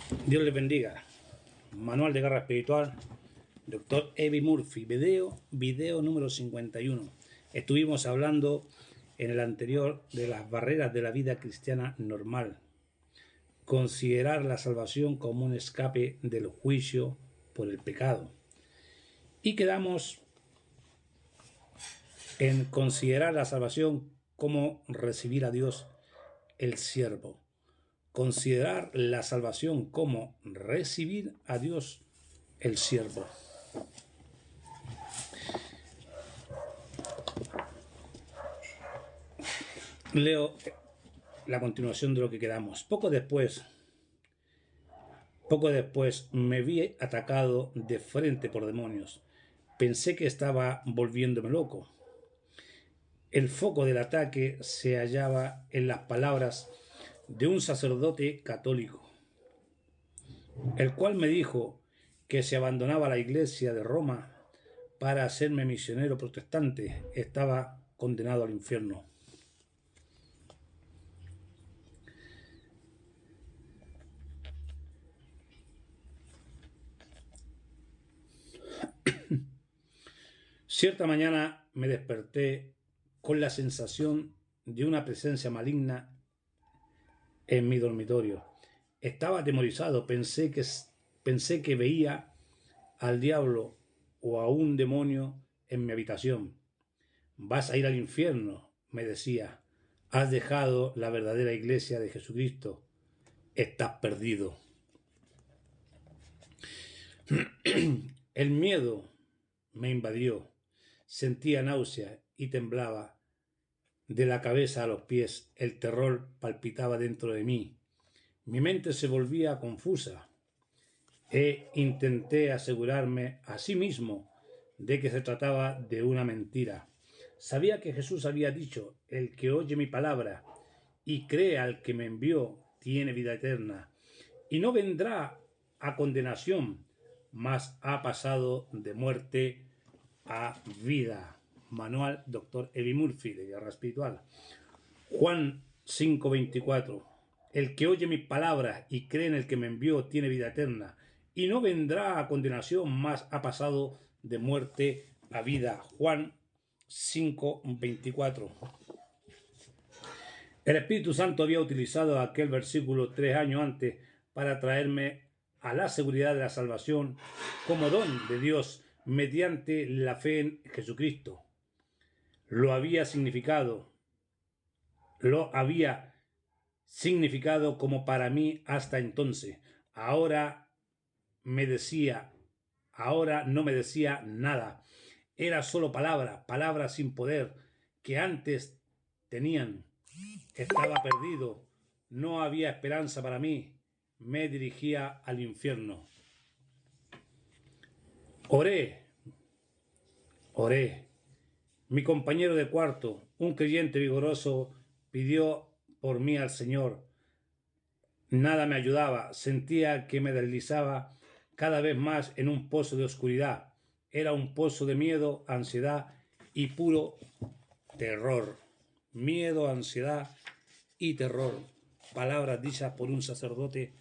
Dios les bendiga. Manual de Guerra Espiritual, Dr. Eddie Murphy, video número 51. Estuvimos hablando en el anterior de las barreras de la vida cristiana normal. Considerar la salvación como un escape del juicio por el pecado. Y quedamos en considerar la salvación como recibir a Dios el siervo. Considerar la salvación como recibir a Dios el siervo. Leo la continuación de lo que quedamos. Poco después me vi atacado de frente por demonios. Pensé que estaba volviéndome loco. El foco del ataque se hallaba en las palabras de un sacerdote católico, el cual me dijo que si abandonaba la iglesia de Roma para hacerme misionero protestante, estaba condenado al infierno. Cierta mañana me desperté con la sensación de una presencia maligna en mi dormitorio. Estaba atemorizado, pensé que veía al diablo o a un demonio en mi habitación. Vas a ir al infierno, me decía. Has dejado la verdadera iglesia de Jesucristo. Estás perdido. El miedo me invadió. Sentía náusea y temblaba. De la cabeza a los pies, el terror palpitaba dentro de mí. Mi mente se volvía confusa. Intenté asegurarme a sí mismo de que se trataba de una mentira. Sabía que Jesús había dicho: el que oye mi palabra y cree al que me envió tiene vida eterna, y no vendrá a condenación, mas ha pasado de muerte a vida. Manual Dr. Eddie Murphy de Guerra Espiritual. Juan 5:24. El que oye mis palabras y cree en el que me envió tiene vida eterna, y no vendrá a condenación, mas ha pasado de muerte a vida. Juan 5:24. El Espíritu Santo había utilizado aquel versículo 3 años antes para traerme a la seguridad de la salvación como don de Dios mediante la fe en Jesucristo. Lo había significado como para mí hasta entonces. Ahora no me decía nada. Era solo palabras sin poder que antes tenían. Estaba perdido. No había esperanza para mí. Me dirigía al infierno. Oré. Mi compañero de cuarto, un creyente vigoroso, pidió por mí al Señor. Nada me ayudaba. Sentía que me deslizaba cada vez más en un pozo de oscuridad. Era un pozo de miedo, ansiedad y puro terror. Miedo, ansiedad y terror. Palabras dichas por un sacerdote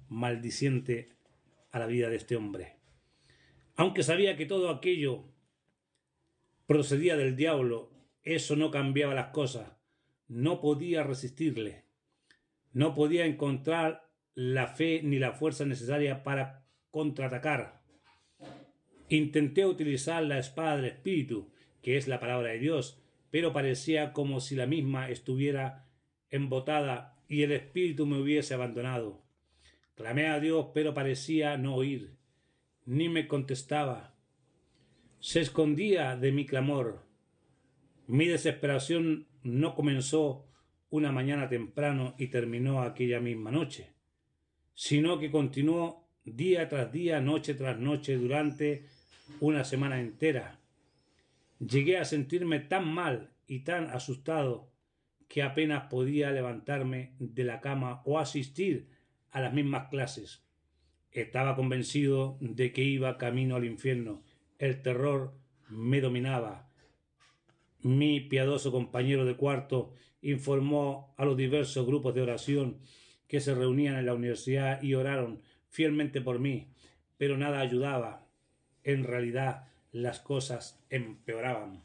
maldiciente a la vida de este hombre. Aunque sabía que todo aquello procedía del diablo, eso no cambiaba las cosas. No podía resistirle. No podía encontrar la fe ni la fuerza necesaria para contraatacar. Intenté utilizar la espada del Espíritu, que es la palabra de Dios, pero parecía como si la misma estuviera embotada y el Espíritu me hubiese abandonado. Clamé a Dios, pero parecía no oír, ni me contestaba. Se escondía de mi clamor. Mi desesperación no comenzó una mañana temprano y terminó aquella misma noche, sino que continuó día tras día, noche tras noche, durante una semana entera. Llegué a sentirme tan mal y tan asustado que apenas podía levantarme de la cama o asistir a las mismas clases. Estaba convencido de que iba camino al infierno. El terror me dominaba. Mi piadoso compañero de cuarto informó a los diversos grupos de oración que se reunían en la universidad y oraron fielmente por mí, pero nada ayudaba. En realidad, las cosas empeoraban.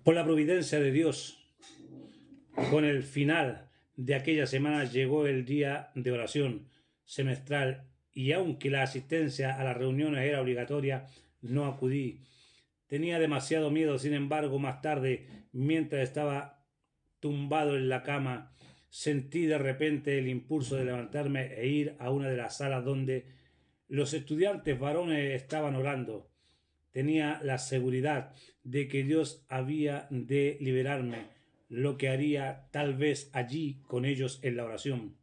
Por la providencia de Dios, con el final de aquella semana llegó el día de oración semestral y aunque la asistencia a las reuniones era obligatoria, no acudí. Tenía demasiado miedo, sin embargo, más tarde, mientras estaba tumbado en la cama, sentí de repente el impulso de levantarme e ir a una de las salas donde los estudiantes varones estaban orando. Tenía la seguridad de que Dios había de liberarme, lo que haría tal vez allí con ellos en la oración.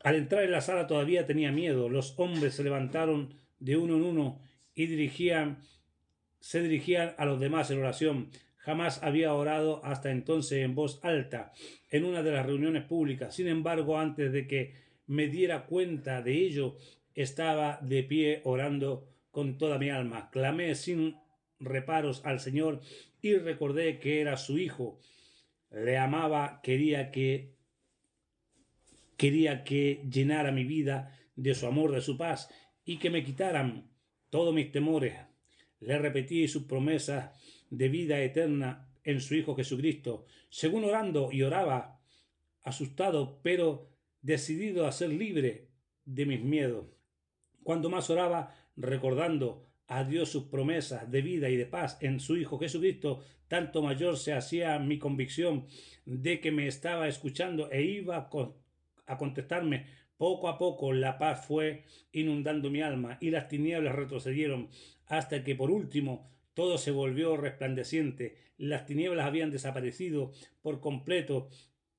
Al entrar en la sala todavía tenía miedo. Los hombres se levantaron de uno en uno y se dirigían a los demás en oración. Jamás había orado hasta entonces en voz alta en una de las reuniones públicas. Sin embargo, antes de que me diera cuenta de ello, estaba de pie orando con toda mi alma. Clamé sin reparos al Señor y recordé que era su hijo. Le amaba, quería que llenara mi vida de su amor, de su paz y que me quitaran todos mis temores. Le repetí sus promesas de vida eterna en su Hijo Jesucristo. Según orando y oraba, asustado, pero decidido a ser libre de mis miedos. Cuando más oraba, recordando a Dios sus promesas de vida y de paz en su Hijo Jesucristo, tanto mayor se hacía mi convicción de que me estaba escuchando e iba a contestarme. Poco a poco la paz fue inundando mi alma y las tinieblas retrocedieron hasta que por último todo se volvió resplandeciente. Las tinieblas habían desaparecido por completo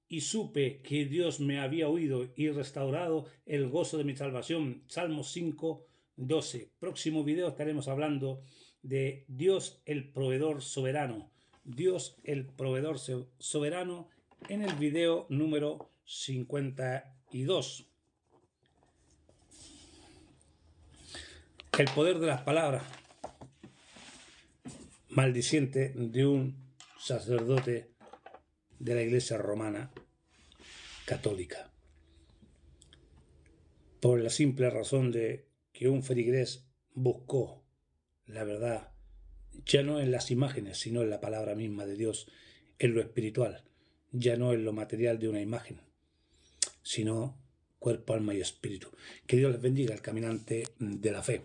y supe que Dios me había oído y restaurado el gozo de mi salvación. Salmos 5:12. Próximo video estaremos hablando de Dios el proveedor soberano. Dios el proveedor soberano en el video número 52. El poder de las palabras maldiciente de un sacerdote de la Iglesia Romana Católica, por la simple razón de que un feligrés buscó la verdad ya no en las imágenes, sino en la palabra misma de Dios, en lo espiritual, ya no en lo material de una imagen, sino cuerpo, alma y espíritu. Que Dios les bendiga, el caminante de la fe.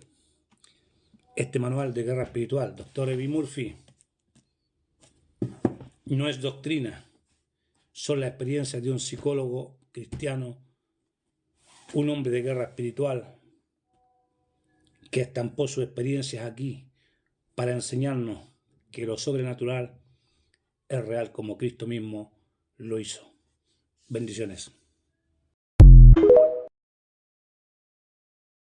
Este manual de guerra espiritual, Dr. Eddie Murphy, no es doctrina, son las experiencias de un psicólogo cristiano, un hombre de guerra espiritual que estampó sus experiencias aquí para enseñarnos que lo sobrenatural es real como Cristo mismo lo hizo. Bendiciones.